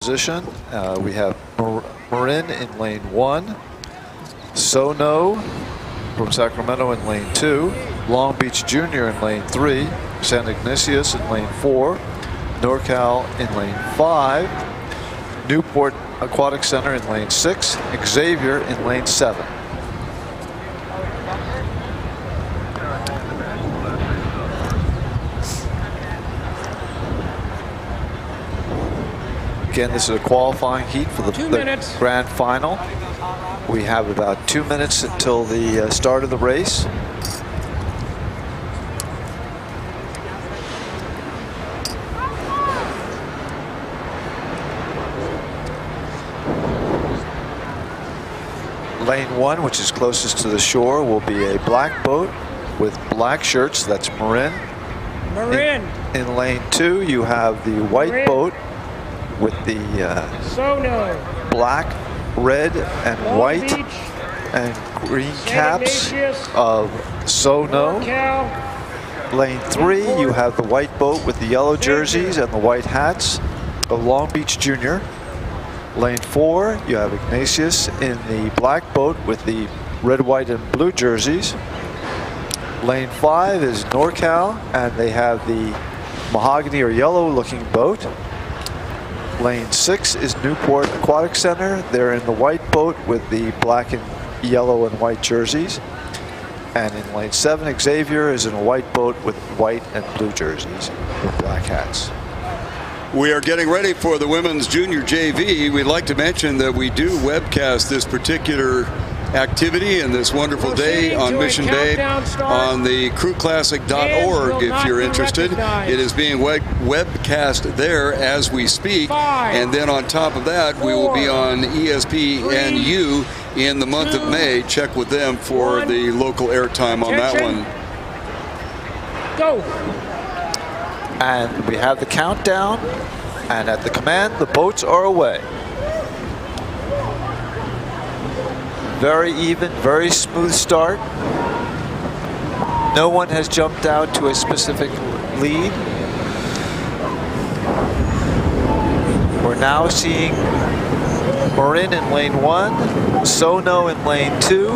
position. We have Marin in lane 1, SoNo from Sacramento in lane 2, Long Beach Junior in lane 3, San Ignatius in lane 4, NorCal in lane 5, Newport Aquatic Center in lane 6, Xavier in lane 7. Again, this is a qualifying heat for the grand final. We have about 2 minutes until the start of the race. Lane 1, which is closest to the shore, will be a black boat with black shirts. That's Marin. In lane 2, you have the white boat with the SoNo, black, red, and Long white Beach, and green caps of SoNo. NorCal. Lane 3, you have the white boat with the yellow jerseys and the white hats of Long Beach Junior. Lane 4, you have Ignatius in the black boat with the red, white, and blue jerseys. Lane 5 is NorCal, and they have the mahogany or yellow looking boat. Lane 6 is Newport Aquatic Center. They're in the white boat with the black and yellow and white jerseys. And in lane 7, Xavier is in a white boat with white and blue jerseys with black hats. We are getting ready for the women's junior JV. We'd like to mention that we do webcast this particular activity and this wonderful day on Mission Bay on the crewclassic.org if you're interested. It is being webcast there as we speak. And then on top of that, we will be on ESPNU in the month of May. Check with them for the local airtime on that one. Go. And we have the countdown, and at the command, the boats are away. Very even, very smooth start. No one has jumped out to a specific lead. We're now seeing Marin in lane 1, SoNo in lane 2,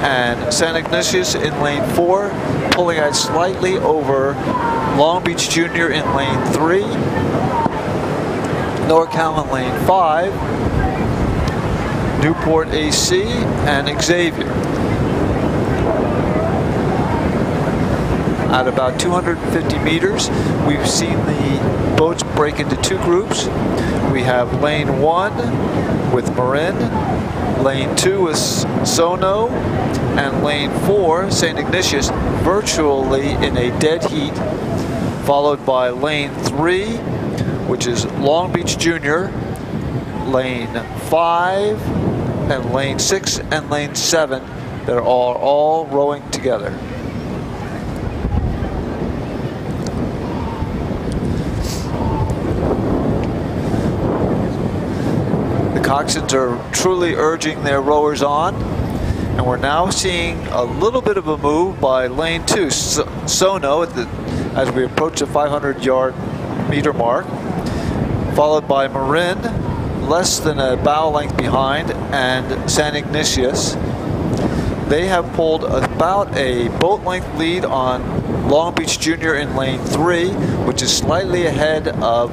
and San Ignatius in lane 4, pulling out slightly over Long Beach Junior in lane 3, NorCal in lane 5, Newport AC, and Xavier. At about 250 meters, we've seen the boats break into 2 groups. We have lane 1 with Marin, lane 2 with SoNo, and lane 4, St. Ignatius, virtually in a dead heat, followed by lane 3, which is Long Beach Junior, lane 5, and lane 6 and lane 7 that are all rowing together. The coxswains are truly urging their rowers on, and we're now seeing a little bit of a move by lane 2, SoNo, as we approach the 500-meter mark, followed by Marin, less than a bow length behind, and San Ignatius. They have pulled about a boat length lead on Long Beach Junior in lane 3, which is slightly ahead of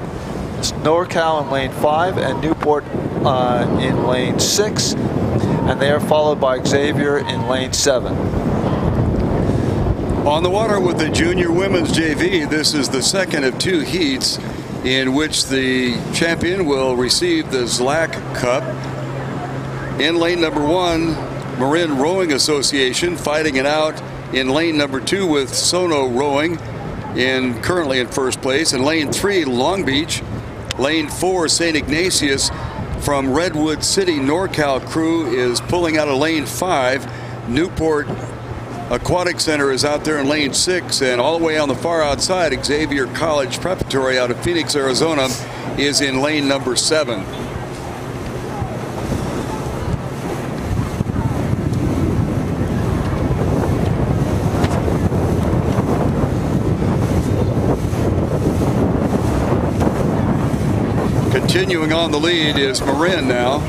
NorCal in lane 5 and Newport in lane 6, and they are followed by Xavier in lane 7. On the water with the junior women's JV, this is the second of 2 heats in which the champion will receive the ZLAC Cup. In lane number 1, Marin Rowing Association fighting it out in lane number 2 with SoNo Rowing currently in first place. In lane 3, Long Beach. Lane 4, St. Ignatius from Redwood City NorCal crew is pulling out of lane 5. Newport Aquatic Center is out there in lane 6, and all the way on the far outside, Xavier College Preparatory out of Phoenix, Arizona is in lane number 7. continuing on the lead is Marin now.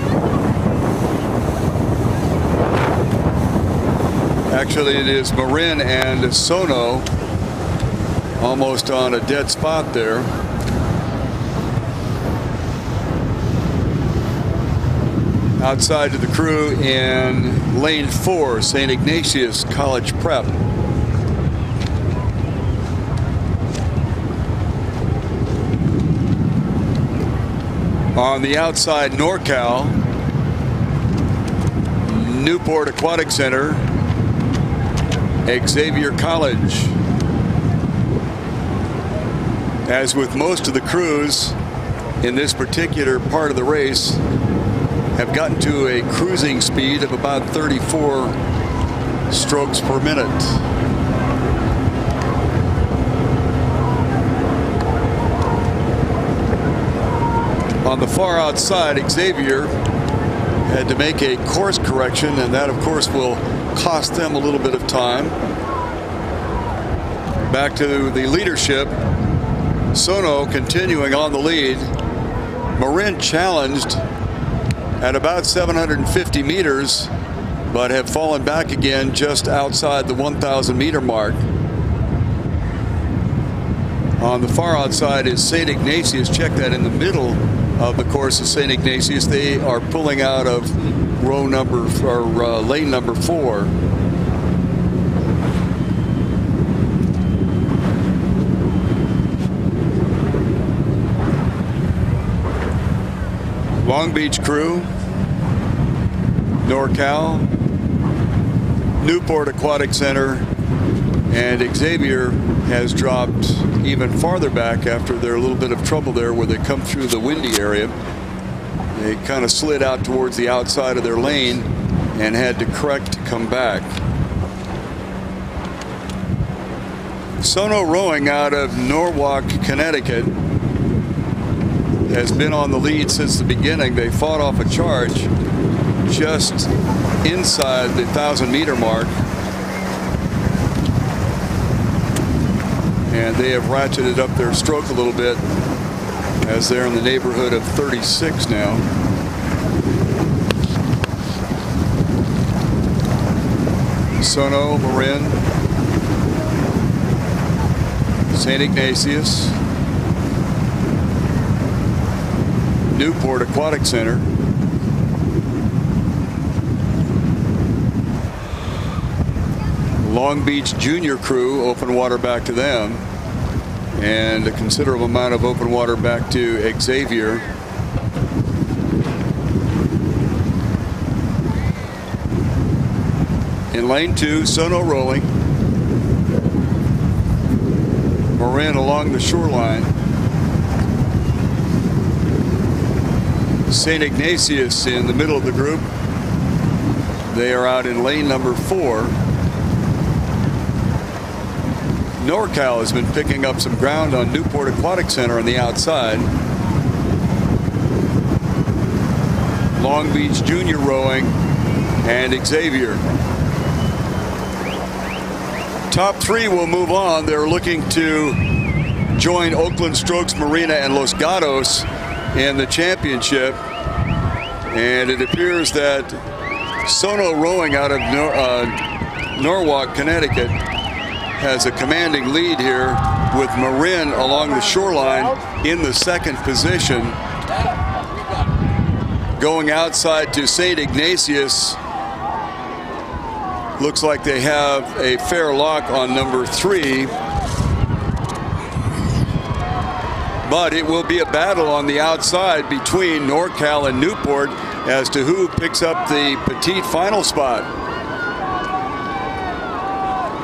Actually, it is Marin and SoNo almost on a dead spot there. Outside to the crew in lane 4, St. Ignatius College Prep. On the outside, NorCal, Newport Aquatic Center, Xavier College. As with most of the crews in this particular part of the race, have gotten to a cruising speed of about 34 strokes per minute. On the far outside, Xavier had to make a course correction, and that of course will cost them a little bit of time. Back to the leadership, SoNo continuing on the lead. Marin challenged at about 750 meters, but have fallen back again just outside the 1,000 meter mark. On the far outside is St. Ignatius. Check that, in the middle of the course of St. Ignatius. They are pulling out of row number, or lane number 4. Long Beach crew, NorCal, Newport Aquatic Center, and Xavier has dropped even farther back after their little bit of trouble there where they come through the windy area. They kind of slid out towards the outside of their lane and had to correct to come back. SoNo Rowing out of Norwalk, Connecticut has been on the lead since the beginning. They fought off a charge just inside the 1,000 meter mark, and they have ratcheted up their stroke a little bit as they're in the neighborhood of 36 now. SoNo, Marin, St. Ignatius, Newport Aquatic Center, Long Beach Junior crew, open water back to them, and a considerable amount of open water back to Xavier. In lane 2, SoNo rolling, Marin along the shoreline, St. Ignatius in the middle of the group. They are out in lane number 4. NorCal has been picking up some ground on Newport Aquatic Center on the outside. Long Beach Junior rowing and Xavier. Top 3 will move on. They're looking to join Oakland Strokes Marina and Los Gatos in the championship, and it appears that SoNo Rowing out of Norwalk, Connecticut has a commanding lead here, with Marin along the shoreline in the 2nd position. Going outside to St. Ignatius, looks like they have a fair lock on number 3. But it will be a battle on the outside between NorCal and Newport as to who picks up the petite final spot.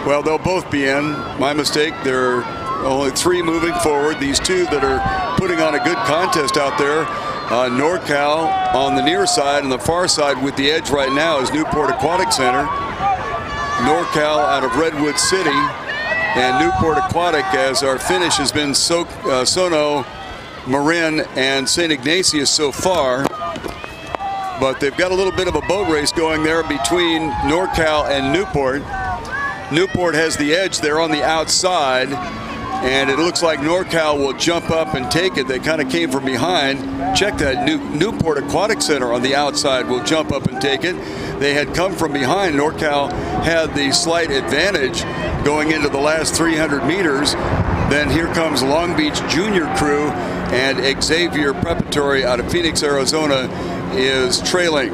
Well, they'll both be in. My mistake. There are only 3 moving forward. These 2 that are putting on a good contest out there. NorCal on the near side, and the far side with the edge right now is Newport Aquatic Center. NorCal out of Redwood City, and Newport Aquatic, as our finish has been SoNo, Marin, and St. Ignatius so far. But they've got a little bit of a boat race going there between NorCal and Newport. Newport has the edge there on the outside. and it looks like NorCal will jump up and take it. They kind of came from behind. Check that. Newport Aquatic Center on the outside will jump up and take it. They had come from behind. NorCal had the slight advantage going into the last 300 meters. Then here comes Long Beach Junior crew, and Xavier Preparatory out of Phoenix, Arizona is trailing.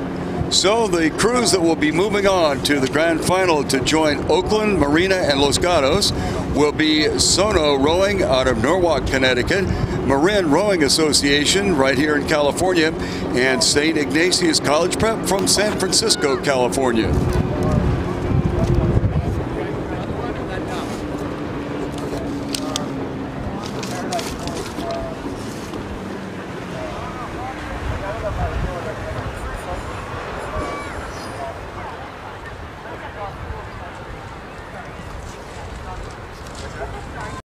So the crews that will be moving on to the grand final to join Oakland, Marina, and Los Gatos will be SoNo Rowing out of Norwalk, Connecticut, Marin Rowing Association right here in California, and St. Ignatius College Prep from San Francisco, California.